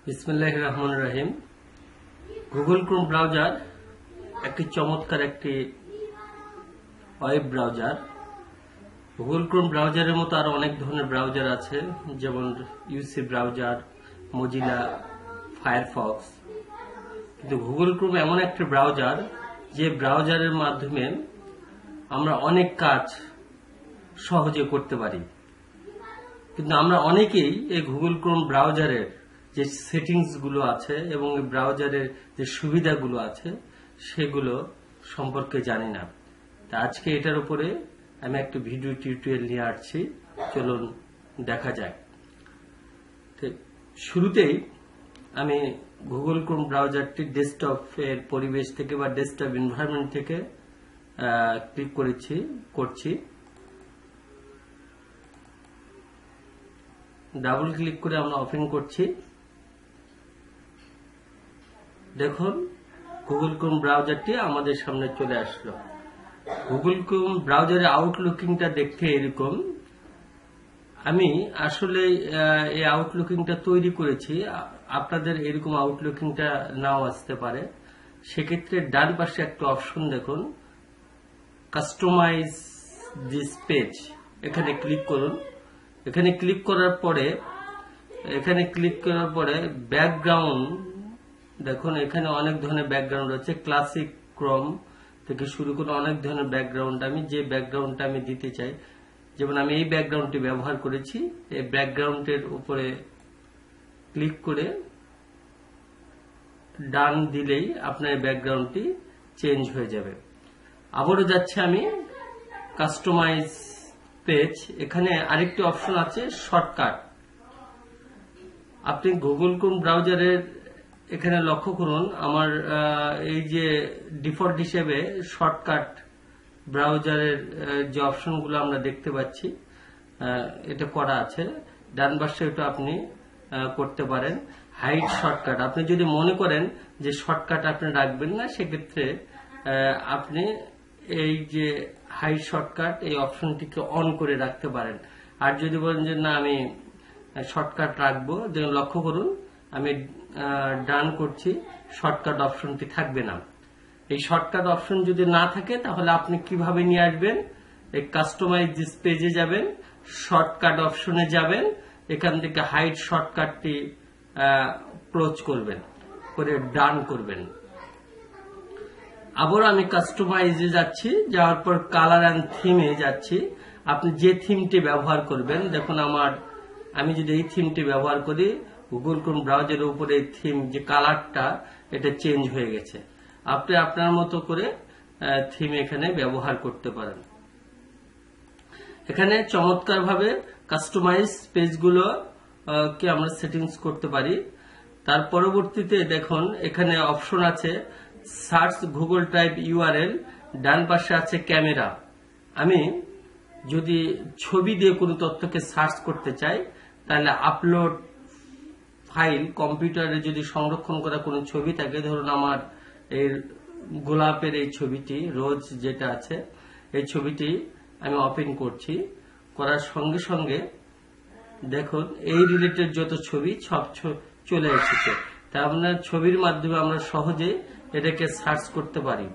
বিসমিল্লাহির রহমানির রহিম। Google Chrome browser একটি চমৎকার একটি ওয়েব ব্রাউজার। গুগল ক্রোম ব্রাউজারের মতো আরো অনেক ধরনের ব্রাউজার আছে, যেমন ইউসি ব্রাউজার, মজিলা, ফায়ারফক্স। কিন্তু গুগল ক্রোম এমন একটি ব্রাউজার যে ব্রাউজারের মাধ্যমে আমরা অনেক কাজ সহজে করতে পারি। কিন্তু আমরা অনেকেই এই গুগল ক্রোম ব্রাউজারের যে সেটিংস গুলো আছে এবং এই ব্রাউজারের যে সুবিধাগুলো আছে সেগুলো সম্পর্কে জানি না। তা আজকে এটার উপরে আমি একটা ভিডিও টিউটোরিয়াল নিয়ে আসছি, চলুন দেখা যাক। শুরুতেই আমি গুগল ক্রোম ব্রাউজারটি ডেস্কটপ এর পরিবেশ থেকে বা ডেস্কটপ এনভায়রনমেন্ট থেকে ক্লিক করছি। ডাবল ক্লিক করে আমরা ওপেন করছি। দেখুন গুগল ক্রোম ব্রাউজারটি আমাদের সামনে চলে আসলো। গুগল ক্রোম ব্রাউজারের আউটলুকিংটা দেখতে এরকম। আমি আসলে এই আউটলুকিংটা তৈরি করেছি, আপনাদের এরকম আউটলুকিংটা নাও আসতে পারে। সেক্ষেত্রে ডান পাশে একটা অপশন দেখুন, কাস্টমাইজ দিস পেজ, এখানে ক্লিক করুন। এখানে ক্লিক করার পরে ব্যাকগ্রাউন্ড দেখুন, এখানে অনেক ধরনের ব্যাকগ্রাউন্ড রয়েছে, ক্লাসিক ক্রোম থেকে শুরু করে অনেক ধরনের ব্যাকগ্রাউন্ড। আমি যে ব্যাকগ্রাউন্ডটা আমি দিতে চাই, যেমন আমি এই ব্যাকগ্রাউন্ডটি ব্যবহার করেছি, এই ব্যাকগ্রাউন্ডের উপরে ক্লিক করে ডান দিলেই আপনার ব্যাকগ্রাউন্ডটি চেঞ্জ হয়ে যাবে। আবারও যাচ্ছে আমি কাস্টমাইজ পেজ। এখানে আরেকটি অপশন আছে শর্টকাট। আপনি গুগল ক্রোম ব্রাউজারের এখানে লক্ষ্য করুন, আমার এই যে ডিফল্ট হিসেবে শর্টকাট ব্রাউজারের যে অপশনগুলো আমরা দেখতে পাচ্ছি এটা করা আছে। ডান পাশে এটা আপনি করতে পারেন। হাইড শর্টকাট, আপনি যদি মনে করেন যে শর্টকাট আপনি রাখবেন না, সেক্ষেত্রে আপনি এই যে হাইড শর্টকাট এই অপশনটিকে অন করে রাখতে পারেন। আর যদি বলেন যে না আমি শর্টকাট রাখবো, যেমন লক্ষ্য করুন আমি ডান করছি, শর্টকাট অপশনটি থাকবে না। এই শর্টকাট অপশন যদি না থাকে তাহলে আপনি কিভাবে নিয়ে আসবেন? এই কাস্টমাইজ দিস পেজে যাবেন, শর্টকাট অপশনে যাবেন, এখান থেকে হাইড শর্টকাটটি ক্লোজ করবেন, করে ডান করবেন। আবার আমি কাস্টমাইজে যাচ্ছি, যাওয়ার পর কালার অ্যান্ড থিমে যাচ্ছি। আপনি যে থিমটি ব্যবহার করবেন, দেখুন আমি যদি এই থিমটি ব্যবহার করি, গুগল ক্রোম ব্রাউজারের উপরে এই থিম যে কালারটা এটা চেঞ্জ হয়ে গেছে। আপনি আপনার মতো করে থিম এখানে ব্যবহার করতে পারেন। এখানে চমৎকারভাবে কাস্টমাইজ পেজগুলো কে আমরা সেটিংস করতে পারি। তার পরবর্তীতে দেখুন এখানে অপশন আছে সার্চ গুগল ড্রাইভ ইউআরএল, ডান পাশে আছে ক্যামেরা। আমি যদি ছবি দিয়ে কোনো তথ্যকে সার্চ করতে চাই, তাহলে আপলোড ফাইল, কম্পিউটারে যদি সংরক্ষণ করা কোনো ছবি থাকে, ধরুন আমার এই গোলাপের এই ছবিটি, রোজ যেটা আছে, এই ছবিটি আমি ওপেন করছি। করার সঙ্গে সঙ্গে দেখুন এই রিলেটেড যত ছবি সব চলে এসেছে। তা আপনার ছবির মাধ্যমে আমরা সহজে এটাকে সার্চ করতে পারি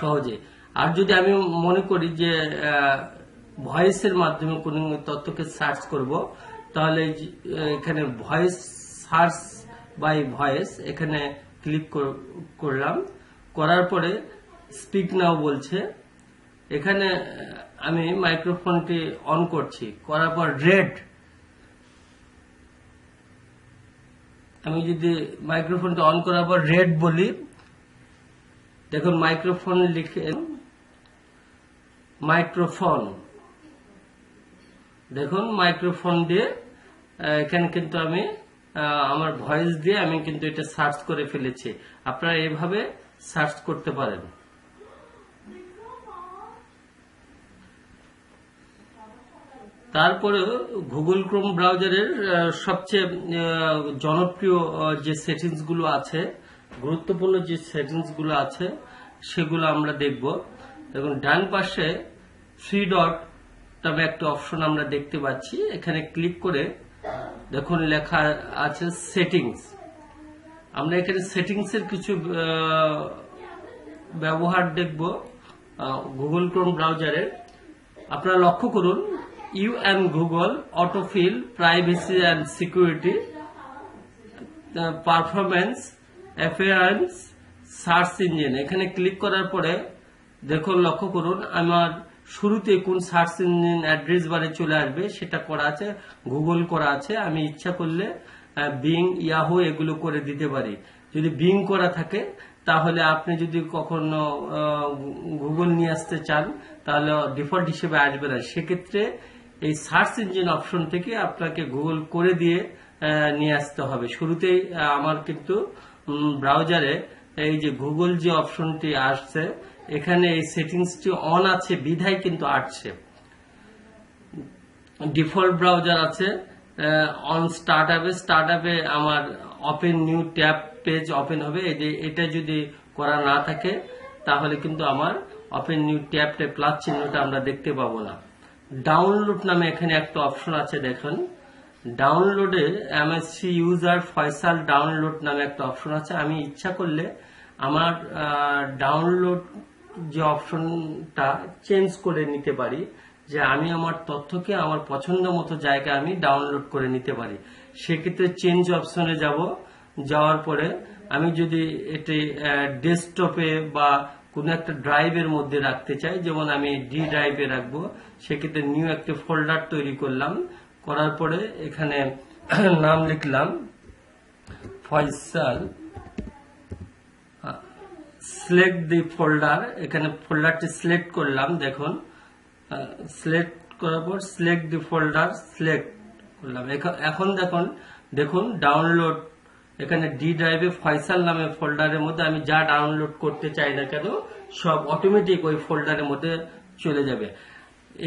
সহজে। আর যদি আমি মনে করি যে ভয়েসের মাধ্যমে কোনো তথ্যকে সার্চ করব, তাহলে এখানে ভয়েস সার্চ বাই ভয়েস এখানে ক্লিক করলাম। করার পরে স্পিক নাও বলছে, এখানে আমি মাইক্রোফোনটি অন করছি। করার পর রেড, আমি যদি মাইক্রোফোনটি অন করার পর রেড বলি, দেখুন মাইক্রোফোন লিখে মাইক্রোফোন, দেখুন মাইক্রোফোন দিয়ে এখানে কিন্তু আমি আমার ভয়েস দিয়ে আমি কিন্তু এটা সার্চ করে ফেলেছি। আপনারা এভাবে সার্চ করতে পারেন। তারপরে গুগল ক্রোম ব্রাউজারের সবচেয়ে জনপ্রিয় যে সেটিংস গুলো আছে, গুরুত্বপূর্ণ যে সেটিংস গুলো আছে সেগুলো আমরা দেখব। দেখুন ডান পাশে 3 ডট তবে একটা অপশন আমরা দেখতে পাচ্ছি। এখানে ক্লিক করে দেখুন লেখা আছে সেটিংস। আমরা এখানে সেটিংস এর কিছু ব্যবহার দেখব গুগল ক্রোম ব্রাউজারের। আপনারা লক্ষ্য করুন, you and Google autofill, privacy and security, performance, appearance, search engine. এখানে ক্লিক করার পরে দেখুন, লক্ষ্য করুন আমার শুরুতে কোন সার্চ ইঞ্জিন অ্যাড্রেস বারে চলে আসবে সেটা করা আছে, গুগল করা আছে। আমি ইচ্ছা করলে বিং, ইয়াহু এগুলো করে দিতে পারি। যদি বিং করা থাকে তাহলে আপনি যদি কখনো গুগল নিয়ে আসতে চান তাহলে ডিফল্ট হিসেবে আসবে না। সেক্ষেত্রে এই সার্চ ইঞ্জিন অপশন থেকে আপনাকে গুগল করে দিয়ে নিয়ে আসতে হবে। শুরুতেই আমার কিন্তু ব্রাউজারে এই যে গুগল যে অপশনটি আসছে, এখানে এই সেটিংসটি অন আছে বিধায় কিন্তু আসছে। ডিফল্ট ব্রাউজার আছে অন স্টার্ট আপে আমার open new tab page open হবে। এটা যদি করা না থাকে তাহলে কিন্তু আমার ওপেন নিউ ট্যাব প্লাস চিহ্নটা আমরা দেখতে পাবো না। ডাউনলোড নামে এখানে একটা অপশন আছে, দেখুন ডাউনলোডে এমএসসি ইউজার ফয়সাল ডাউনলোড নামে একটা অপশন আছে। আমি ইচ্ছা করলে আমার ডাউনলোড যে অপশনটা চেঞ্জ করে নিতে পারি, যে আমি আমার তথ্যকে আমার পছন্দ মতো জায়গায় আমি ডাউনলোড করে নিতে পারি। সেক্ষেত্রে চেঞ্জ অপশনে যাওয়ার পরে আমি যদি এটি ডেস্কটপে বা কোনো একটা ড্রাইভের মধ্যে রাখতে চাই, যেমন আমি ডি ড্রাইভে রাখবো, সেক্ষেত্রে নিউ একটা ফোল্ডার তৈরি করলাম। করার পরে এখানে নাম লিখলাম ফয়সাল, সিলেক্ট দি ফোল্ডার। এখানে ফোল্ডারটি সিলেক্ট করলাম, দেখুন সিলেক্ট করার পর সিলেক্ট দি ফোল্ডার সিলেক্ট করলাম। এখন দেখুন ডাউনলোড, এখানে ডি ড্রাইভে ফয়সাল নামে ফোল্ডারের মধ্যে আমি যা ডাউনলোড করতে চাই না কেন সব অটোমেটিক ওই ফোল্ডারের মধ্যে চলে যাবে।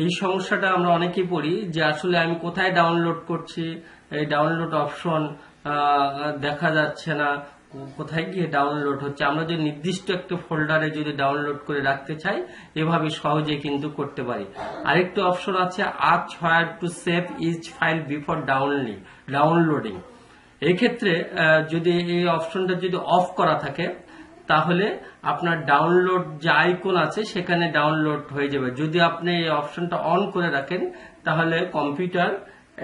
এই সমস্যাটা আমরা অনেকেই পড়ি যে আসলে আমি কোথায় ডাউনলোড করছি, এই ডাউনলোড অপশন দেখা যাচ্ছে না, কোথায় গিয়ে ডাউনলোড হচ্ছে। আমরা যদি নির্দিষ্ট একটা ফোল্ডারে যদি ডাউনলোড করে রাখতে চাই, এভাবে সহজে কিন্তু করতে পারি। আরেকটা অপশন আছে ask where to save each file before downloading. এই ক্ষেত্রে যদি এই অপশনটা যদি অফ করা থাকে তাহলে আপনার ডাউনলোড যে আইকন আছে সেখানে ডাউনলোড হয়ে যাবে। যদি আপনি এই অপশনটা অন করে রাখেন তাহলে কম্পিউটার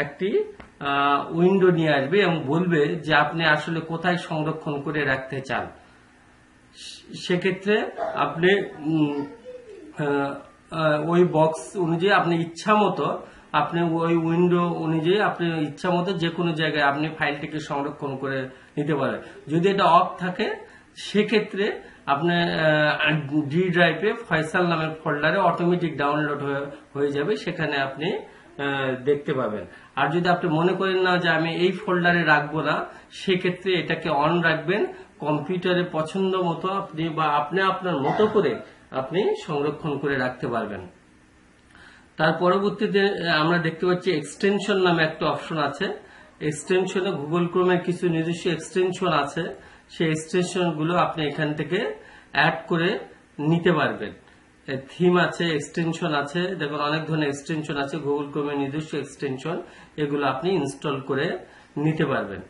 একটি উইন্ডো নিয়ে আসবে এবং বলবে যে আপনি আসলে কোথায় সংরক্ষণ করে রাখতে চান। সেক্ষেত্রে আপনি ওই বক্স অনুযায়ী আপনি ইচ্ছা মতো আপনি ওই উইন্ডো অনুযায়ী আপনি ইচ্ছা মতো যে কোনো জায়গায় আপনি ফাইলটিকে সংরক্ষণ করে নিতে পারেন। যদি এটা অফ থাকে সেক্ষেত্রে আপনি ডি ড্রাইভে ফয়সাল নামের ফোল্ডারে অটোমেটিক ডাউনলোড হয়ে যাবে, সেখানে আপনি দেখতে পাবেন। আর যদি আপনি মনে করেন না যে আমি এই ফোল্ডারে রাখবো না, সেক্ষেত্রে এটাকে অন রাখবেন। কম্পিউটারে পছন্দ মতো আপনি বা আপনি আপনার মতো করে আপনি সংরক্ষণ করে রাখতে পারবেন। তার পরবর্তীতে আমরা দেখতে পাচ্ছি এক্সটেনশন নামে একটা অপশন আছে। এক্সটেনশনে গুগল ক্রোমের কিছু নিজস্ব এক্সটেনশন আছে, সেই এক্সটেনশন গুলো আপনি এখান থেকে অ্যাড করে নিতে পারবেন। থিম আছে, এক্সটেনশন আছে, দেখুন অনেক ধরনের এক্সটেনশন আছে গুগল ক্রোমের নিজস্ব এক্সটেনশন, এগুলো আপনি ইনস্টল করে নিতে পারবেন।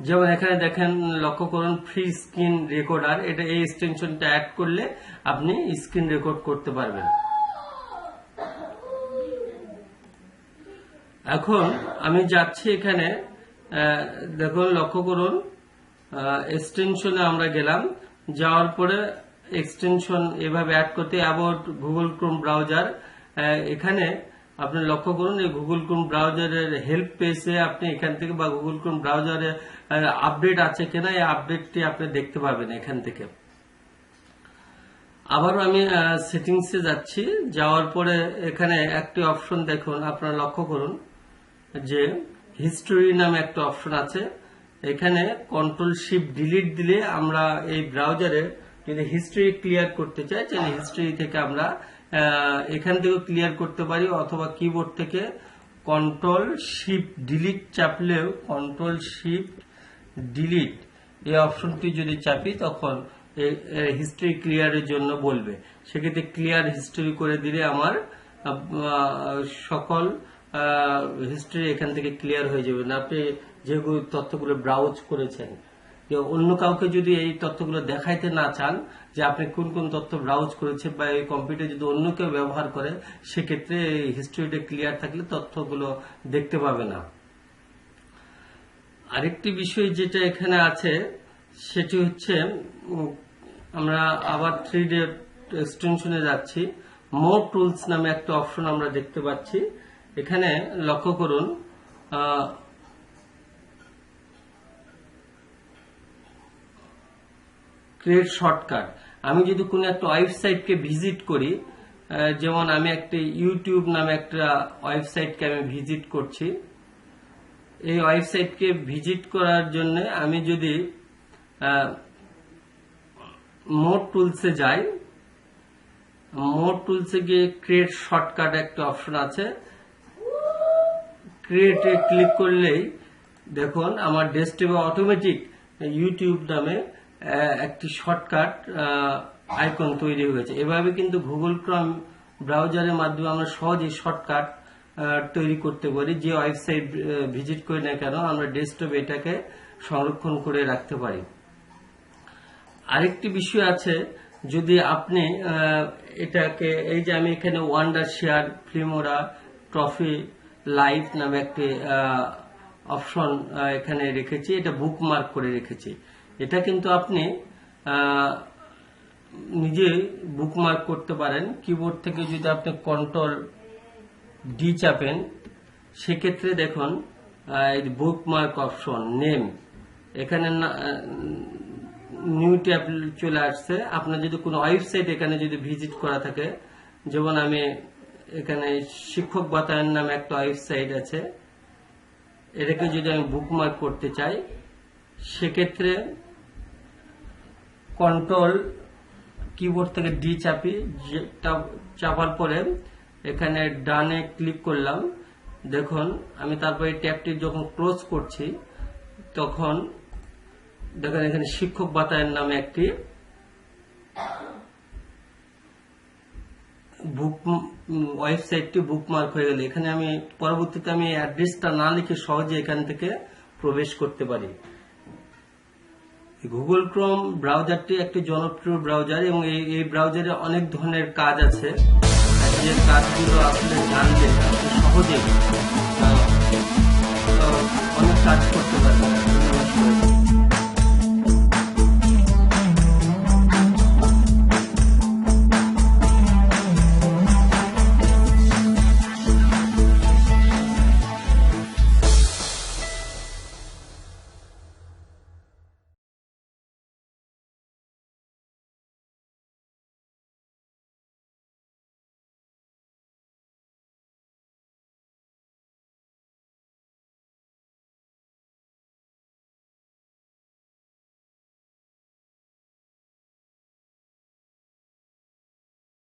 যেমন এখানে দেখেন, লক্ষ্য করুন ফ্রি স্ক্রিন রেকর্ডার, এটা এই এক্সটেনশনটা অ্যাড করলে আপনি স্ক্রিন রেকর্ড করতে পারবেন। এখন আমি যাচ্ছি এখানে, দেখুন লক্ষ্য করুন এক্সটেনশনে আমরা গেলাম, যাওয়ার পরে এক্সটেনশন এভাবে অ্যাড করতে অ্যাবাউট গুগল ক্রোম ব্রাউজার, এখানে আপনি লক্ষ্য করুন এই গুগল ক্রোম ব্রাউজারের হেল্প পেজে আপনি এখান থেকে বা গুগল ক্রোম ব্রাউজারে আপডেট আছে কিনা এই আপডেটটি আপনি দেখতে পাবেন এখান থেকে। আবারও আমি সেটিংসে যাচ্ছি, যাওয়ার পরে এখানে একটি অপশন দেখুন, আপনারা লক্ষ্য করুন যে হিস্টোরি নামে একটা অপশন আছে। এখানে কন্ট্রোল শিফট ডিলিট দিলে আমরা এই ব্রাউজারে যদি হিস্ট্রি ক্লিয়ার করতে চাই তাহলে হিস্ট্রি থেকে আমরা এখান থেকে ক্লিয়ার করতে পারি, অথবা কিবোর্ড থেকে কন্ট্রোল শিফট ডিলিট চাপলেও কন্ট্রোল শিফট ডিলিট এই অপশনটি যদি চাপি তখন হিস্ট্রি ক্লিয়ারের জন্য বলবে। সেক্ষেত্রে ক্লিয়ার হিস্ট্রি করে দিলে আমার সকল হিস্ট্রি এখান থেকে ক্লিয়ার হয়ে যাবে না। আপনি যেগুলো তথ্যগুলো ব্রাউজ করেছেন, অন্য কাউকে যদি এই তথ্যগুলো দেখাইতে না চান যে আপনি কোন কোন তথ্য ব্রাউজ করেছেন, বা এই কম্পিউটার যদি অন্য কেউ ব্যবহার করে, সেক্ষেত্রে এই হিস্ট্রিটা ক্লিয়ার থাকলে তথ্যগুলো দেখতে পাবে না। আরেকটি বিষয় যেটা এখানে আছে সেটি হচ্ছে, আমরা আবার 3D এক্সটেনশনে যাচ্ছি। মোর টুলস নামে একটা অপশন আমরা দেখতে পাচ্ছি। এখানে লক্ষ্য করুন, ক্রিয়েট শর্টকাট। আমি যদি কোনো একটা ওয়েবসাইটকে ভিজিট করি, যেমন আমি একটা ইউটিউব নামে একটা ওয়েবসাইটকে আমি ভিজিট করছি, এই ওয়েবসাইটকে ভিজিট করার জন্য আমি যদি মোর টুলসে যাই, মোর টুলসে গিয়ে ক্রিয়েট শর্টকাট একটা অপশন আছে, ক্রিয়েটে ক্লিক করলেই দেখুন আমার ডেস্কটপে অটোমেটিক ইউটিউব নামে একটি শর্টকাট আইকন তৈরি হয়েছে। এভাবে কিন্তু গুগল ক্রোম ব্রাউজারের মাধ্যমে আমরা সহজেই শর্টকাট তৈরি করতে পারি। যে ওয়েবসাইট ভিজিট করি না কেন, আমরা ডেস্কটপে এটাকে সংরক্ষণ করে রাখতে পারি। আরেকটি বিষয় আছে, যদি আপনি এটাকে, এই যে আমি এখানে wonder share, Filmora, trophy live নামে একটি অপশন এখানে রেখেছি, এটা বুকমার্ক করে রেখেছি। এটা কিন্তু আপনি নিজে বুকমার্ক করতে পারেন। কিবোর্ড থেকে যদি আপনি Ctrl+D চাপেন, সেক্ষেত্রে দেখুন বুকমার্ক অপশন নেম, এখানে নিউ ট্যাব চলে আসছে। আপনার যদি কোনো ওয়েবসাইট এখানে যদি ভিজিট করা থাকে, যেমন আমি এখানে শিক্ষক বাতায়ন নামে একটা ওয়েবসাইট আছে, এটাকে যদি আমি বুকমার্ক করতে চাই, সেক্ষেত্রে কন্ট্রোল কিবোর্ড থেকে ডি চাপি, চাপার পরে এখানে ডানে ক্লিক করলাম। দেখুন আমি তারপরে ট্যাবটি যখন ক্লোজ করছি, তখন দেখেন এখানে শিক্ষক বাতায়ন নামে একটি ওয়েবসাইটটি বুকমার্ক হয়ে গেল। এখানে আমি পরবর্তীতে আমি অ্যাড্রেসটা না লিখে সহজে এখান থেকে প্রবেশ করতে পারি। গুগল ক্রোম ব্রাউজারটি একটি জনপ্রিয় ব্রাউজার, এবং এই ব্রাউজারে অনেক ধরনের কাজ আছে, যে কাজগুলো আপনি জানলে আপনি সহজে অনেক কাজ করতে পারবেন।